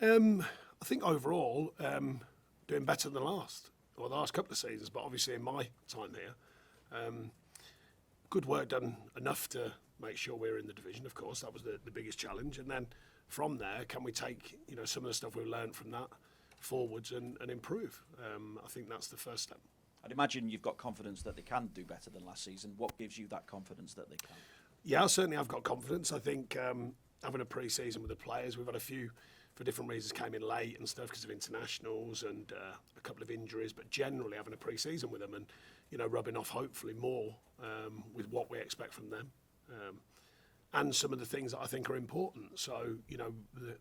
I think overall, doing better than the last couple of seasons, but obviously in my time here, good work done enough to make sure we're in the division. Of course, that was the biggest challenge, and then from there, can we take some of the stuff we've learned from that forwards and improve? I think that's the first step. I'd imagine you've got confidence that they can do better than last season. What gives you that confidence that they can? Yeah, certainly I've got confidence. I think having a pre-season with the players, we've had a few, for different reasons, came in late and stuff because of internationals and a couple of injuries, but generally having a pre-season with them and rubbing off hopefully more with what we expect from them. And some of the things that I think are important. So,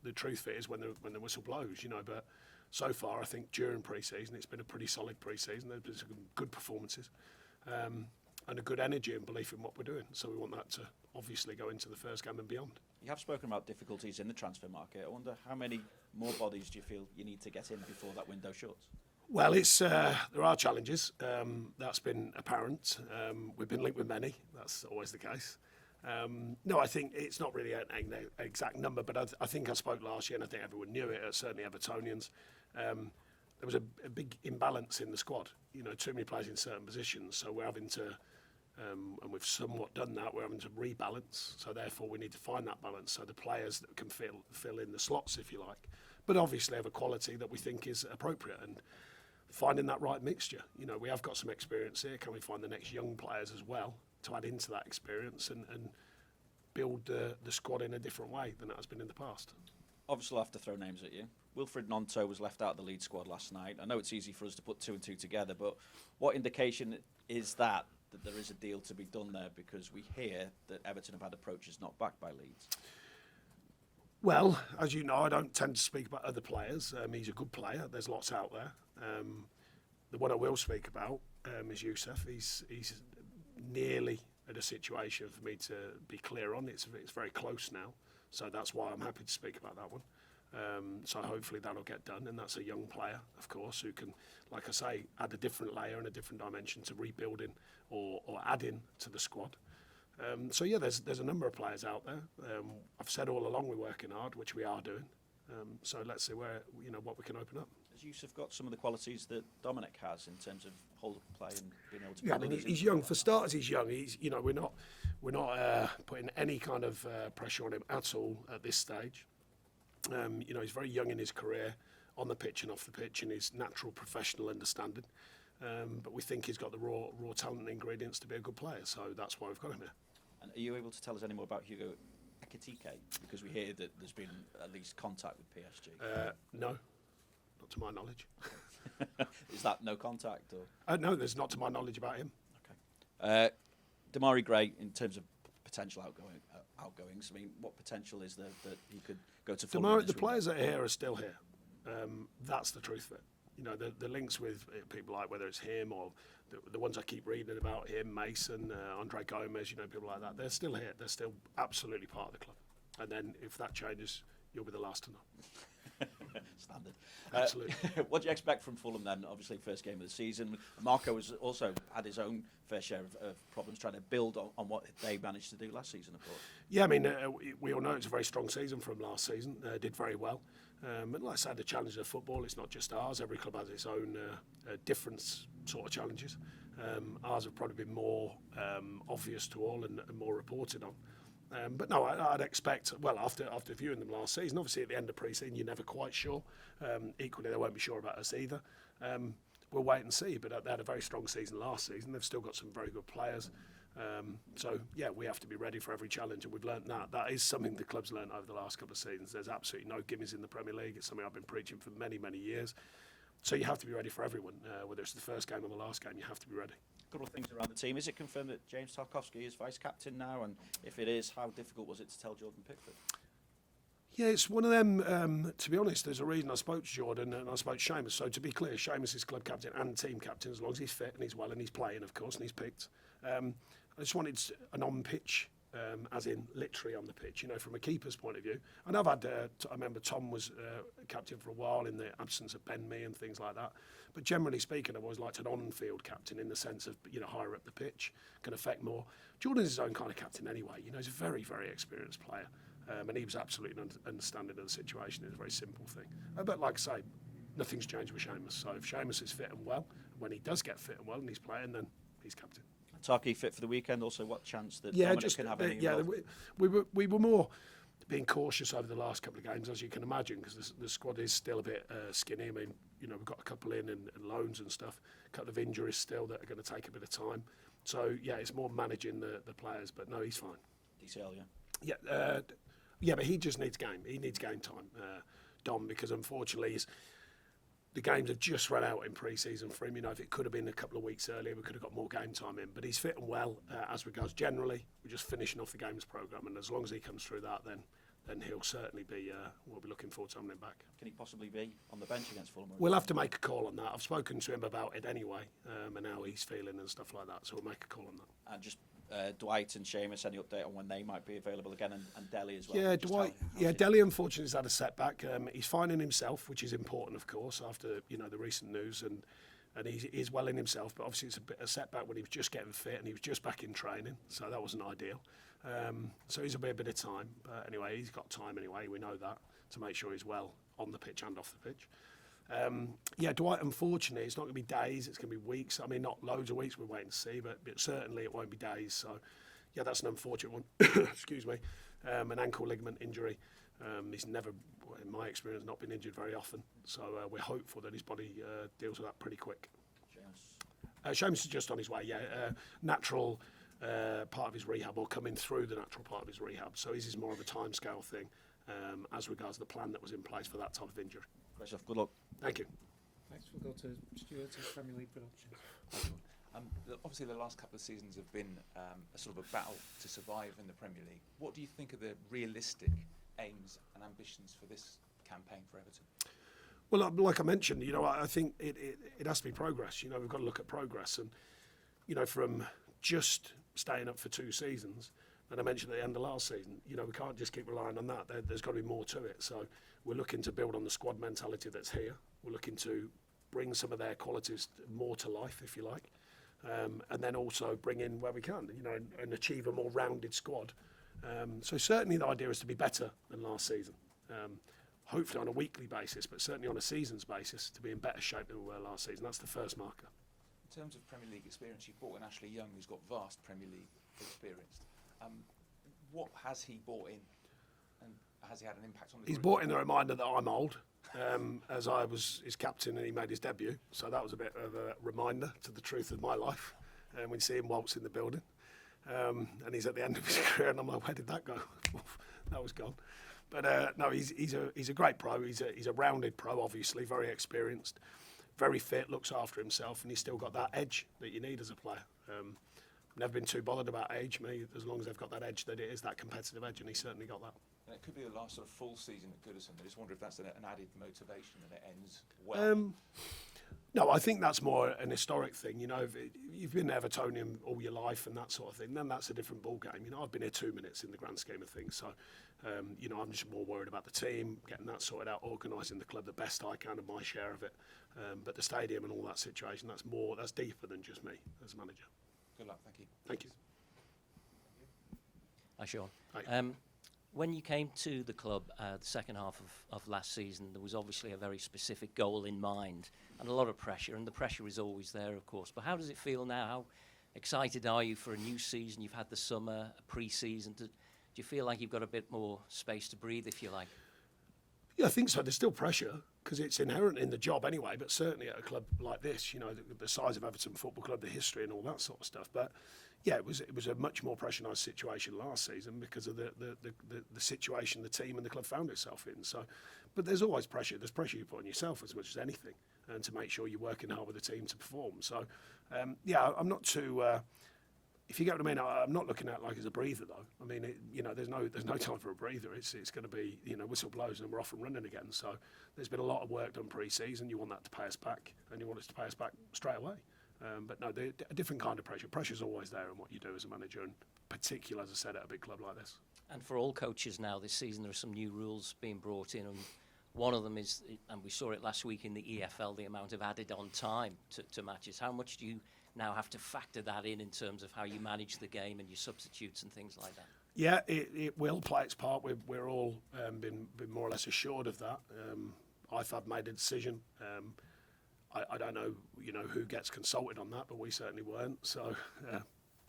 the truth is when the whistle blows, but so far I think during pre-season it's been a pretty solid pre-season. There's been some good performances and a good energy and belief in what we're doing. So we want that to obviously go into the first game and beyond. You have spoken about difficulties in the transfer market. I wonder how many more bodies do you feel you need to get in before that window shuts? Well, there are challenges. That's been apparent. We've been linked with many. That's always the case. No, I think it's not really an exact number, but I think I spoke last year, and I think everyone knew it, certainly Evertonians. There was a big imbalance in the squad. Too many players in certain positions, so we're having to, and we've somewhat done that, we're having to rebalance. So therefore we need to find that balance, so the players that can fill in the slots, if you like, but obviously have a quality that we think is appropriate, and finding that right mixture. We have got some experience here. Can we find the next young players as well to add into that experience and build the squad in a different way than it has been in the past? Obviously, I'll have to throw names at you. Wilfred Gnonto was left out of the lead squad last night. I know it's easy for us to put two and two together, but what indication is that there is a deal to be done there? Because we hear that Everton have had approaches not backed by Leeds. Well, as you know, I don't tend to speak about other players. He's a good player. There's lots out there. The one I will speak about is Youssef. He's nearly at a situation for me to be clear on. It's very close now, so that's why I'm happy to speak about that one. So hopefully that'll get done, and that's a young player, of course, who can, like I say, add a different layer and a different dimension to rebuilding or adding to the squad. So yeah, there's a number of players out there. I've said all along we're working hard, which we are doing. So let's see what we can open up. Has Youssef got some of the qualities that Dominic has in terms of hold of play and being able to? Yeah, I mean he's young. For starters, he's young. We're not putting any kind of pressure on him at all at this stage. He's very young in his career, on the pitch and off the pitch, in his natural professional understanding. But we think he's got the raw talent and ingredients to be a good player. So that's why we've got him here. And are you able to tell us any more about Hugo Ekitike? Because we hear that there's been at least contact with PSG. No, not to my knowledge. Is that no contact? Or? No, there's not to my knowledge about him. Okay. Damari Gray, in terms of potential outgoings, I mean, what potential is there that he could go to Fulham? The players that are here are still here. That's the truth of it. The links with people like whether it's him or the ones I keep reading about him, Mason, Andre Gomez, people like that, they're still here. They're still absolutely part of the club. And then if that changes, you'll be the last to know. Standard. Absolutely. What do you expect from Fulham then? Obviously, first game of the season. Marco has also had his own fair share of problems trying to build on what they managed to do last season, of course. Yeah, I mean, we all know it's a very strong season from last season. Did very well. And like I said, the challenge of football, it's not just ours. Every club has its own different sort of challenges. Ours have probably been more obvious to all and more reported on. But no, I'd expect, well, after viewing them last season, obviously at the end of pre-season, you're never quite sure. Equally, they won't be sure about us either. We'll wait and see, but they had a very strong season last season. They've still got some very good players. So, yeah, we have to be ready for every challenge, and we've learnt that. That is something the club's learnt over the last couple of seasons. There's absolutely no gimmies in the Premier League. It's something I've been preaching for many, many years. So you have to be ready for everyone, whether it's the first game or the last game, you have to be ready. A couple of things around the team. Is it confirmed that James Tarkowski is vice-captain now? And if it is, how difficult was it to tell Jordan Pickford? Yeah, it's one of them, to be honest, there's a reason I spoke to Jordan and I spoke to Seamus. So to be clear, Seamus is club captain and team captain, as long as he's fit and he's well and he's playing, of course, and he's picked. I just wanted an on-pitch, as in literally on the pitch, from a keeper's point of view. And I've had, I remember Tom was captain for a while in the absence of Ben Mee and things like that. But generally speaking, I've always liked an on-field captain in the sense of, higher up the pitch, can affect more. Jordan's his own kind of captain anyway. He's a very, very experienced player. And he was absolutely understanding of the situation. It's a very simple thing. But like I say, nothing's changed with Seamus. So if Seamus is fit and well, when he does get fit and well and he's playing, then he's captain. Tarky fit for the weekend. Also, what chance that Dominic can have any involvement? we were more being cautious over the last couple of games, as you can imagine, because the squad is still a bit skinny. I mean, we've got a couple in and loans and stuff, a couple of injuries still that are going to take a bit of time. So yeah, it's more managing the players. But no, he's fine. DCL, yeah. Yeah, but he just needs game. He needs game time, Dom, because unfortunately the games have just run out in pre-season for him. If it could have been a couple of weeks earlier, we could have got more game time in. But he's fit and well as regards generally. We're just finishing off the games programme, and as long as he comes through that, then he'll certainly be. We'll be looking forward to having him back. Can he possibly be on the bench against Fulham? We'll have to make a call on that. I've spoken to him about it anyway, and how he's feeling and stuff like that. So we'll make a call on that. And just Dwight and Seamus, any update on when they might be available again, and Dele as well? Yeah, Dwight. Dele unfortunately has had a setback. He's finding himself, which is important, of course, after the recent news, and he's well in himself. But obviously, it's a bit of a setback when he was just getting fit and he was just back in training, so that wasn't ideal. So he's a bit of time, but anyway, he's got time anyway. We know that, to make sure he's well on the pitch and off the pitch. Dwight, unfortunately, it's not going to be days, it's going to be weeks. I mean, not loads of weeks, we're waiting to see, but certainly it won't be days. So, yeah, that's an unfortunate one. Excuse me. An ankle ligament injury. He's never, in my experience, not been injured very often. So we're hopeful that his body deals with that pretty quick. Seamus is just on his way, natural part of his rehab, or coming through the natural part of his rehab. So his is more of a timescale thing as regards the plan that was in place for that type of injury. Great stuff. Good luck. Thank you. Next we'll go to Stuart of Premier League Productions. Obviously, the last couple of seasons have been a sort of a battle to survive in the Premier League. What do you think are the realistic aims and ambitions for this campaign for Everton? Well, like I mentioned, I think it has to be progress. We've got to look at progress, and from just staying up for 2 seasons, and I mentioned at the end of last season, we can't just keep relying on that. There's got to be more to it. So we're looking to build on the squad mentality that's here. We're looking to bring some of their qualities more to life, if you like, and then also bring in where we can, and achieve a more rounded squad. So certainly the idea is to be better than last season. Hopefully on a weekly basis, but certainly on a season's basis, to be in better shape than we were last season. That's the first marker. In terms of Premier League experience, you've brought in Ashley Young, who's got vast Premier League experience. What has he brought in, and has he had an impact on the He's group? brought in a reminder that I'm old, as I was his captain and he made his debut. So that was a bit of a reminder to the truth of my life. And we see him waltz in the building, and he's at the end of his career, and I'm like, where did that go? That was gone. But no, he's a great pro. He's a rounded pro, obviously, very experienced, very fit, looks after himself, and he's still got that edge that you need as a player. Never been too bothered about age, as long as they've got that edge, that it is that competitive edge, and he's certainly got that. And it could be the last sort of full season at Goodison. I just wonder if that's an added motivation and it ends well. No, I think that's more an historic thing. If you've been Evertonian all your life and that sort of thing, then that's a different ball game. I've been here 2 minutes in the grand scheme of things. So, I'm just more worried about the team, getting that sorted out, organising the club the best I can and my share of it. But the stadium and all that situation, that's deeper than just me as a manager. Good luck. Thank you. Thank you. Hi, Sean. Hi. When you came to the club the second half of last season, there was obviously a very specific goal in mind and a lot of pressure, and the pressure is always there, of course. But how does it feel now? How excited are you for a new season? You've had the summer, a pre-season. Do you feel like you've got a bit more space to breathe, if you like? Yeah, I think so. There's still pressure because it's inherent in the job anyway, but certainly at a club like this, the size of Everton Football Club, the history and all that sort of stuff. But yeah, it was a much more pressurised situation last season because of the situation the team and the club found itself in. So, but there's always pressure. There's pressure you put on yourself as much as anything, and to make sure you're working hard with the team to perform. So, I'm not too. If you get what I mean, I'm not looking at it like as a breather though. I mean, there's no time for a breather. It's going to be whistle blows and we're off and running again. So there's been a lot of work done pre-season. You want that to pay us back, and you want us to pay us back straight away. But no, a different kind of pressure. Pressure's always there in what you do as a manager, and particularly, as I said, at a big club like this. And for all coaches now this season, there are some new rules being brought in, and one of them is, and we saw it last week in the EFL, the amount of added on time to matches. How much do you now have to factor that in terms of how you manage the game and your substitutes and things like that? Yeah, it will play its part. We're all been more or less assured of that. IFAB made a decision. I don't know, who gets consulted on that, but we certainly weren't. So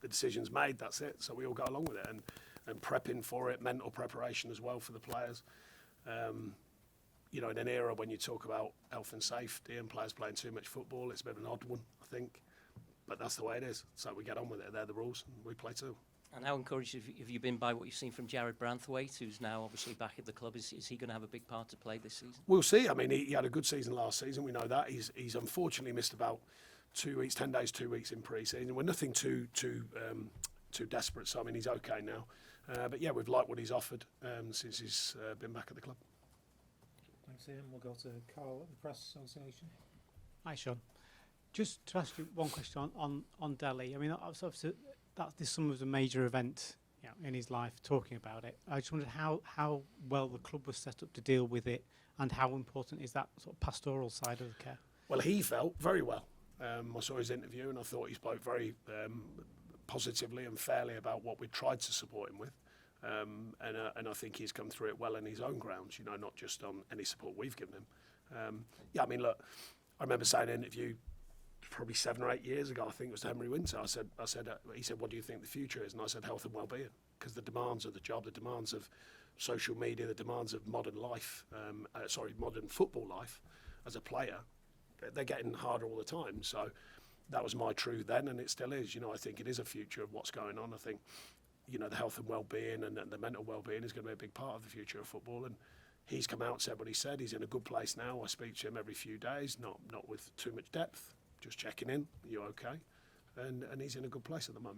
the decision's made. That's it. So we all go along with it and prepping for it, mental preparation as well for the players. In an era when you talk about health and safety and players playing too much football, it's a bit of an odd one, I think. But that's the way it is. So we get on with it. They're the rules, and we play too. And how encouraged have you been by what you've seen from Jared Branthwaite, who's now obviously back at the club? Is he going to have a big part to play this season? We'll see. I mean, he had a good season last season. We know that. He's unfortunately missed about 2 weeks, 10 days, 2 weeks in pre-season. We're nothing too desperate. So I mean, he's okay now. But yeah, we've liked what he's offered since he's been back at the club. Thanks, Ian. We'll go to Carl at the Press Association. Hi, Sean. Just to ask you one question on Delhi. I mean, obviously, this summer was a major event, in his life, talking about it. I just wondered how well the club was set up to deal with it, and how important is that sort of pastoral side of the care? Well, he felt very well. I saw his interview, and I thought he spoke very positively and fairly about what we tried to support him with. And I think he's come through it well in his own grounds, not just on any support we've given him. I mean, look, I remember saying in an interview probably 7 or 8 years ago, I think it was to Henry Winter. He said, what do you think the future is? And I said, health and well-being, because the demands of the job, the demands of social media, the demands of modern life, modern football life as a player, they're getting harder all the time. So that was my truth then, and it still is. I think it is a future of what's going on. I think, the health and well-being and the mental well-being is going to be a big part of the future of football. And he's come out and said what he said. He's in a good place now. I speak to him every few days, not with too much depth, just checking in. Are you okay? And he's in a good place at the moment.